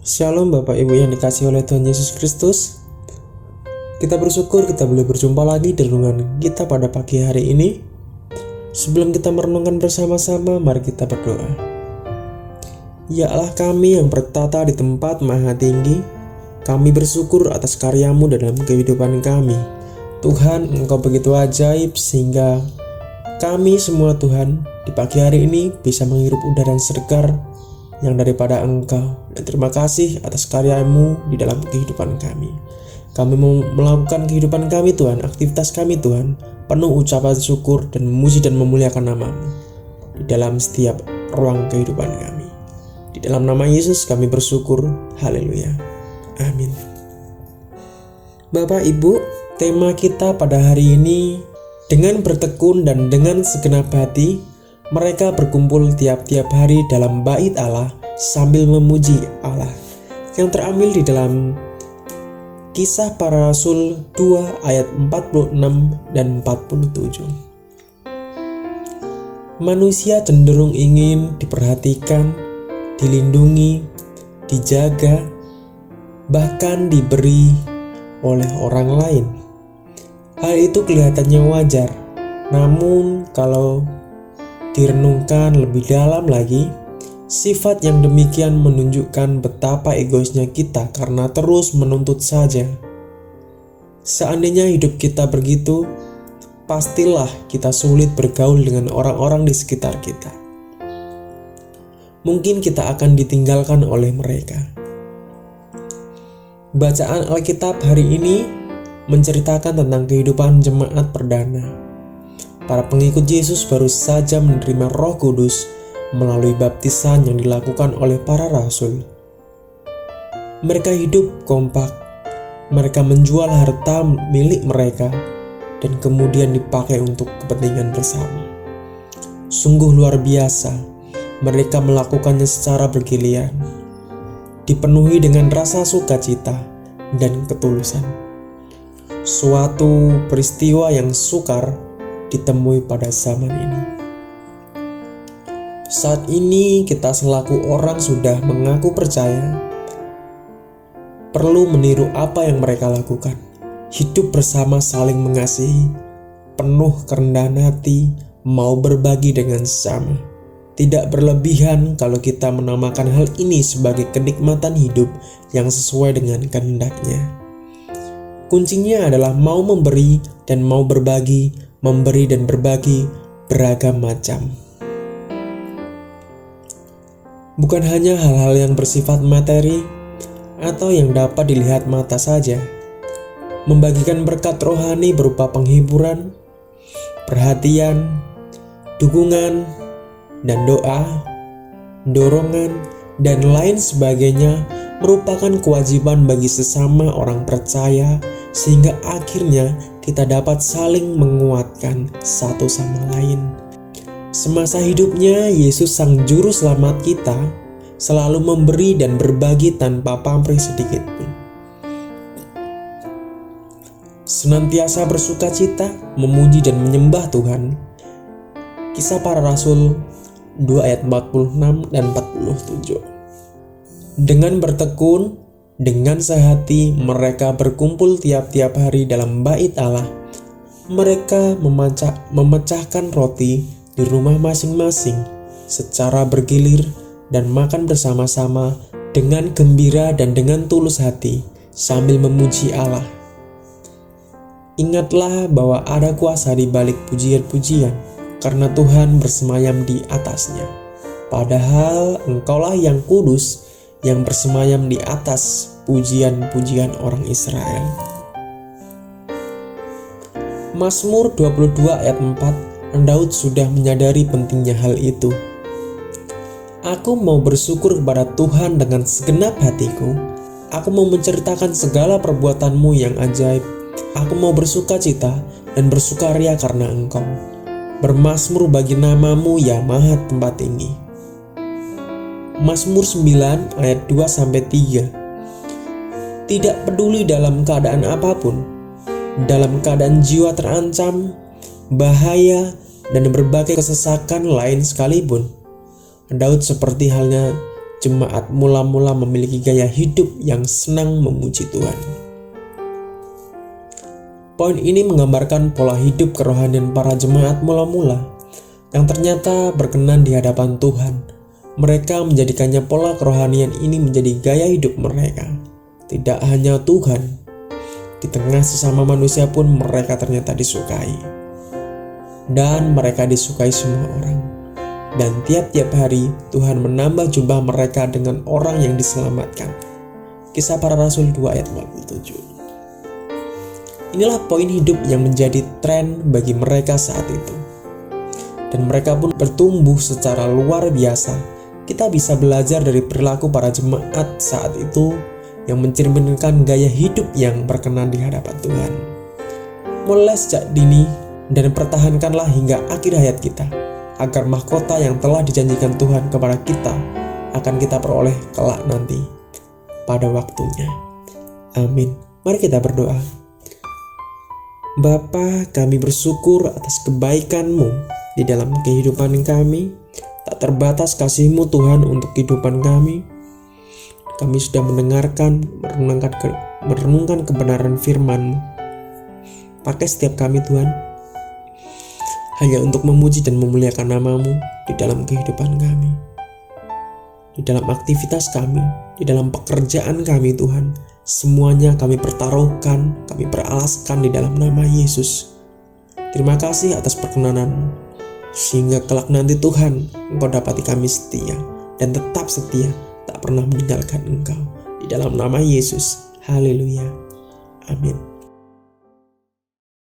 Shalom Bapak Ibu yang dikasihi oleh Tuhan Yesus Kristus. Kita bersyukur kita boleh berjumpa lagi di renungan kita pada pagi hari ini. Sebelum kita merenungkan bersama-sama, mari kita berdoa. Ya Allah kami yang bertata di tempat maha tinggi, kami bersyukur atas karya-Mu dalam kehidupan kami. Tuhan, Engkau begitu ajaib sehingga kami semua Tuhan di pagi hari ini bisa menghirup udara yang segar yang daripada Engkau. Dan terima kasih atas karya-Mu di dalam kehidupan kami. Kami mau melakukan kehidupan kami Tuhan, aktivitas kami Tuhan, penuh ucapan syukur dan memuji dan memuliakan nama-Mu di dalam setiap ruang kehidupan kami. Di dalam nama Yesus kami bersyukur. Haleluya. Amin. Bapak Ibu, tema kita pada hari ini, dengan bertekun dan dengan segenap hati, mereka berkumpul tiap-tiap hari dalam bait Allah sambil memuji Allah. Yang terambil di dalam Kisah Para Rasul 2 ayat 46 dan 47. Manusia cenderung ingin diperhatikan, dilindungi, dijaga, bahkan diberi oleh orang lain. Hal itu kelihatannya wajar, namun kalau direnungkan lebih dalam lagi, sifat yang demikian menunjukkan betapa egoisnya kita karena terus menuntut saja. Seandainya hidup kita begitu, pastilah kita sulit bergaul dengan orang-orang di sekitar kita. Mungkin kita akan ditinggalkan oleh mereka. Bacaan Alkitab hari ini menceritakan tentang kehidupan jemaat perdana. Para pengikut Yesus baru saja menerima Roh Kudus melalui baptisan yang dilakukan oleh para rasul. Mereka hidup kompak, mereka menjual harta milik mereka dan kemudian dipakai untuk kepentingan bersama. Sungguh luar biasa, mereka melakukannya secara bergiliran, dipenuhi dengan rasa sukacita dan ketulusan. Suatu peristiwa yang sukar ditemui pada zaman ini. Saat ini kita selaku orang sudah mengaku percaya, perlu meniru apa yang mereka lakukan. Hidup bersama, saling mengasihi, penuh kerendahan hati, mau berbagi dengan sesama. Tidak berlebihan kalau kita menamakan hal ini sebagai kenikmatan hidup yang sesuai dengan kehendaknya. Kuncinya adalah mau memberi dan mau berbagi, memberi dan berbagi beragam macam. Bukan hanya hal-hal yang bersifat materi atau yang dapat dilihat mata saja. Membagikan berkat rohani berupa penghiburan, perhatian, dukungan, dan doa, dorongan, dan lain sebagainya merupakan kewajiban bagi sesama orang percaya, sehingga akhirnya kita dapat saling menguatkan satu sama lain. Semasa hidupnya, Yesus Sang Juru Selamat kita selalu memberi dan berbagi tanpa pamrih sedikit pun. Senantiasa bersukacita, memuji dan menyembah Tuhan. Kisah Para Rasul 2 ayat 46 dan 47. Dengan bertekun, dengan sehati mereka berkumpul tiap-tiap hari dalam bait Allah. Mereka memecahkan roti di rumah masing-masing secara bergilir dan makan bersama-sama dengan gembira dan dengan tulus hati sambil memuji Allah. Ingatlah bahwa ada kuasa di balik pujian-pujian karena Tuhan bersemayam di atasnya. Padahal engkaulah yang kudus yang bersemayam di atas pujian-pujian orang Israel. Mazmur 22 ayat 4, Daud sudah menyadari pentingnya hal itu. Aku mau bersyukur kepada Tuhan dengan segenap hatiku. Aku mau menceritakan segala perbuatan-Mu yang ajaib. Aku mau bersukacita dan bersukaria karena Engkau. Bermazmur bagi nama-Mu ya Maha Tempat Tinggi. Mazmur 9 ayat 2-3. Tidak peduli dalam keadaan apapun, dalam keadaan jiwa terancam, bahaya, dan berbagai kesesakan lain sekalipun, Daud seperti halnya jemaat mula-mula memiliki gaya hidup yang senang memuji Tuhan. Poin ini menggambarkan pola hidup kerohanian para jemaat mula-mula yang ternyata berkenan di hadapan Tuhan. Mereka menjadikannya pola kerohanian ini menjadi gaya hidup mereka. Tidak hanya Tuhan, di tengah sesama manusia pun mereka ternyata disukai. Dan mereka disukai semua orang. Dan tiap-tiap hari Tuhan menambah jumlah mereka dengan orang yang diselamatkan. Kisah Para Rasul 2 ayat 47. Inilah poin hidup yang menjadi tren bagi mereka saat itu. Dan mereka pun bertumbuh secara luar biasa. Kita bisa belajar dari perilaku para jemaat saat itu yang mencerminkan gaya hidup yang berkenan di hadapan Tuhan. Mulai sejak dini dan pertahankanlah hingga akhir hayat kita, agar mahkota yang telah dijanjikan Tuhan kepada kita akan kita peroleh kelak nanti pada waktunya. Amin. Mari kita berdoa. Bapa, kami bersyukur atas kebaikan-Mu di dalam kehidupan kami. Tak terbatas kasih-Mu Tuhan untuk kehidupan kami. Kami sudah mendengarkan, merenungkan kebenaran firman-Mu. Pakai setiap kami Tuhan, hanya untuk memuji dan memuliakan nama-Mu di dalam kehidupan kami. Di dalam aktivitas kami, di dalam pekerjaan kami Tuhan. Semuanya kami pertaruhkan, kami peralaskan di dalam nama Yesus. Terima kasih atas perkenanan-Mu, sehingga kelak nanti Tuhan, Engkau dapati kami setia dan tetap setia, tak pernah meninggalkan Engkau. Di dalam nama Yesus, haleluya, amin.